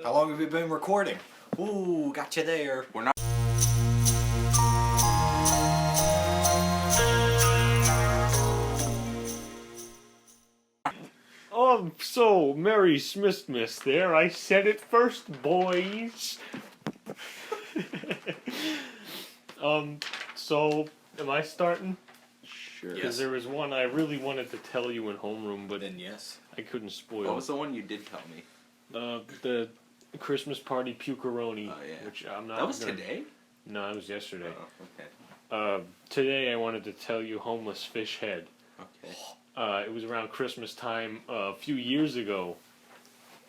How long have we been recording? Ooh, got you there. We're not. So, Merry SMIHstmas there. I said it first, boys. So, am I starting? Sure. Yes. Because there was one I really wanted to tell you in homeroom, but Then yes. I couldn't spoil. What was the one you did tell me? The Christmas party pukeroni. Oh, yeah. Which I'm not. That was today? No, it was yesterday. Oh, okay. Today I wanted to tell you homeless fish head. Okay. It was around Christmas time a few years ago,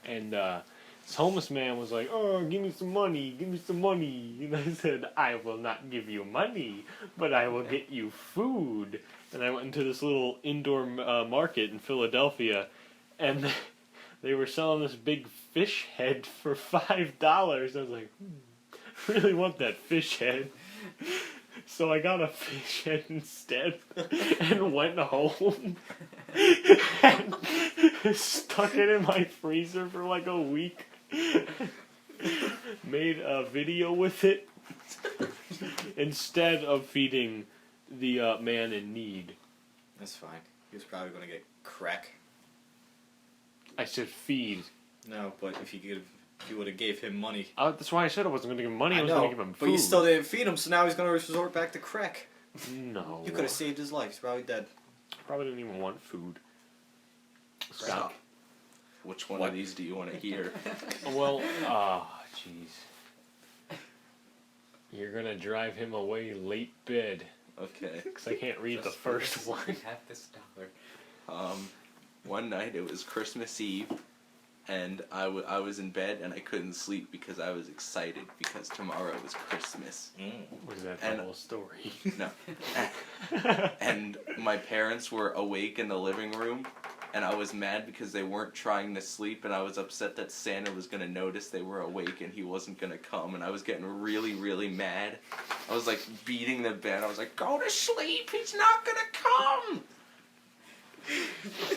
and this homeless man was like, "Oh, give me some money, give me some money." And I said, "I will not give you money, but I will get you food." And I went into this little indoor market in Philadelphia, and they were selling this big fish head for $5. I was like, I really want that fish head. So I got a fish head instead and went home and stuck it in my freezer for like a week. Made a video with it instead of feeding the man in need. That's fine. He was probably going to get crack. I said feed. No, but if you would have gave him money. That's why I said I wasn't going to give him money. I was know, going to give him food. but you still didn't feed him, so now he's going to resort back to crack. No. You could have saved his life. He's probably dead. Probably didn't even want food. Stop. Which one of these do you want to hear? Well, jeez. You're going to drive him away late bed. Okay. Because I can't read the first one. Half this dollar. One night it was Christmas Eve, and I was in bed and I couldn't sleep because I was excited because tomorrow was Christmas. Was that the And- whole story? No. And my parents were awake in the living room, and I was mad because they weren't trying to sleep, and I was upset that Santa was going to notice they were awake and he wasn't going to come, and I was getting really, really mad. I was like beating the bed. I was like, go to sleep, he's not going to come!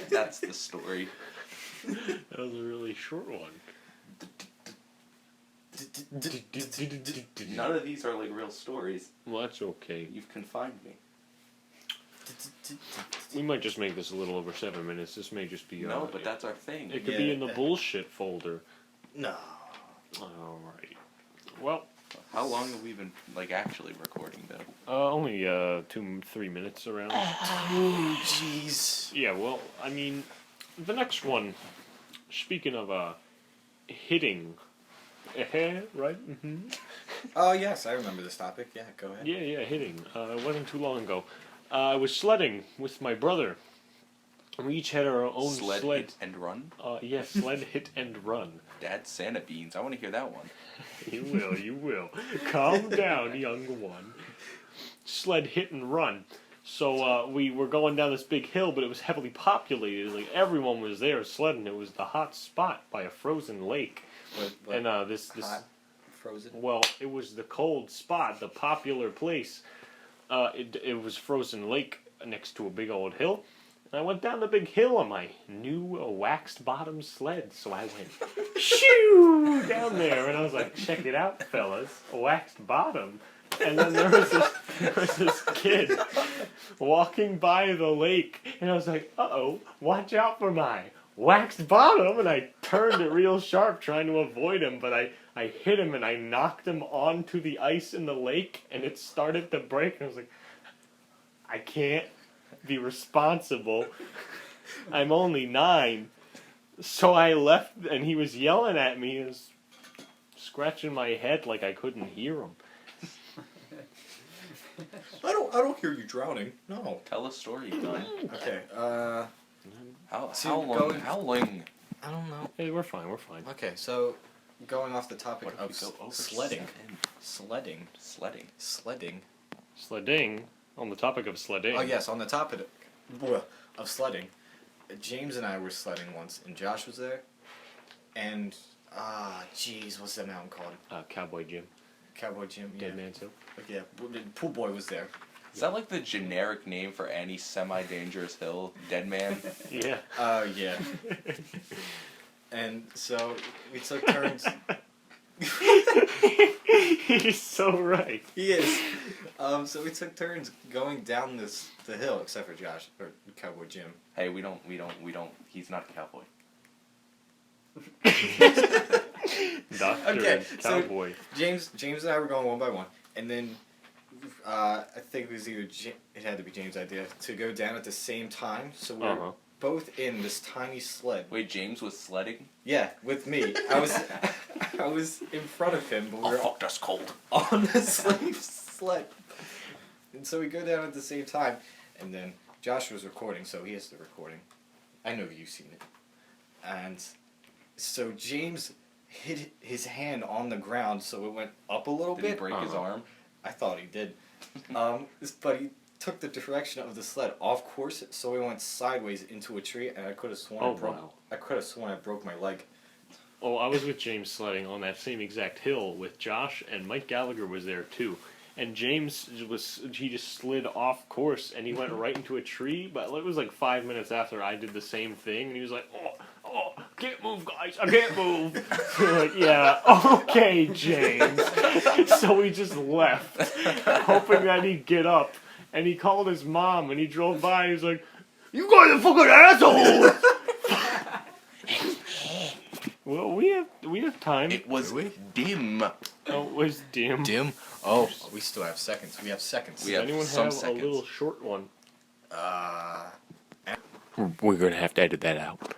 That's the story. That was a really short one. None of these are like real stories. Well, that's okay. You've confined me. We might just make this a little over 7 minutes. This may just be... No, but that's our thing. It could be in the bullshit folder. No. Alright. Well... How long have we been, like, actually recording, though? Only 2-3 minutes around. Oh, jeez. Yeah, well, I mean, the next one, speaking of, hitting, right? Mm-hmm. Oh, yes, I remember this topic. Yeah, go ahead. Yeah, hitting. It wasn't too long ago. I was sledding with my brother. We each had our own sled. Hit and run? Yeah, sled, hit, and run. Dad's Santa beans. I want to hear that one. You will. Calm down, young one. Sled, hit, and run. So we were going down this big hill, but it was heavily populated. Like everyone was there sledding. It was the hot spot by a frozen lake. What, And this hot, frozen? well, it was the cold spot, the popular place. It was frozen lake next to a big old hill. And I went down the big hill on my new waxed bottom sled. So I went shoo down there, and I was like, "Check it out, fellas, a waxed bottom." And then there was this kid walking by the lake, and I was like, "Uh-oh, watch out for my waxed bottom!" And I turned it real sharp, trying to avoid him, but I hit him and I knocked him onto the ice in the lake, and it started to break. And I was like, I can't be responsible. I'm only 9. So I left, and he was yelling at me and scratching my head like I couldn't hear him. I don't hear you drowning. No. Tell a story, Don. Okay, How long? I don't know. Hey, we're fine. Okay, so going off the topic What if of we go over sledding. 7? Sledding. Sledding. On the topic of sledding. Oh yes, on the topic of sledding, James and I were sledding once, and Josh was there, and jeez, what's that mountain called? Cowboy Jim. Cowboy Jim. Yeah. Dead Man's Hill. Yeah, Pool Boy was there. Is that like the generic name for any semi-dangerous hill? Dead man? Yeah. Yeah. And so we took turns. He's so right. He is. So we took turns going down the hill, except for Josh or Cowboy Jim. Hey, we don't. He's not a cowboy. Doctor Okay, and so cowboy. James and I were going one by one, and then I think it was either it had to be James' idea to go down at the same time. So we were both in this tiny sled. Wait, James was sledding? Yeah, with me. I was in front of him, but we were fuck, that's cold. on the sled. And so we go down at the same time, and then Josh was recording, so he has the recording. I know you've seen it. And so James hit his hand on the ground, so it went up a little Did bit. he break his arm? I thought he did. But he took the direction of the sled off course, so he went sideways into a tree, and I could have sworn I could have sworn I broke my leg. Oh, I was with James sledding on that same exact hill with Josh, and Mike Gallagher was there too. And James he just slid off course, and he went right into a tree, but it was like 5 minutes after I did the same thing, and he was like, oh, can't move, guys, I can't move. We're like, yeah, okay, James. So we just left, hoping that he'd get up, and he called his mom, and he drove by, and he was like, you guys are fucking assholes! Well, we have time. It was dim. Oh, it was dim. Dim? Oh, we still have seconds. We have seconds. We Does have anyone some have seconds. a little short one? We're gonna have to edit that out.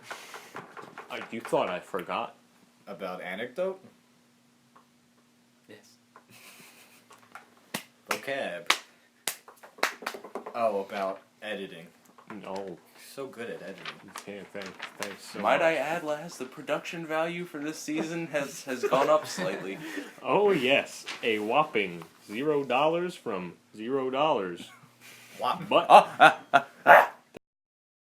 You thought I forgot? About anecdote? Yes. Vocab. Oh, about editing. No. So good at editing. Okay, thanks so Might much. I add, Laz, the production value for this season has gone up slightly. Oh yes, a whopping $0 from $0. Wow. But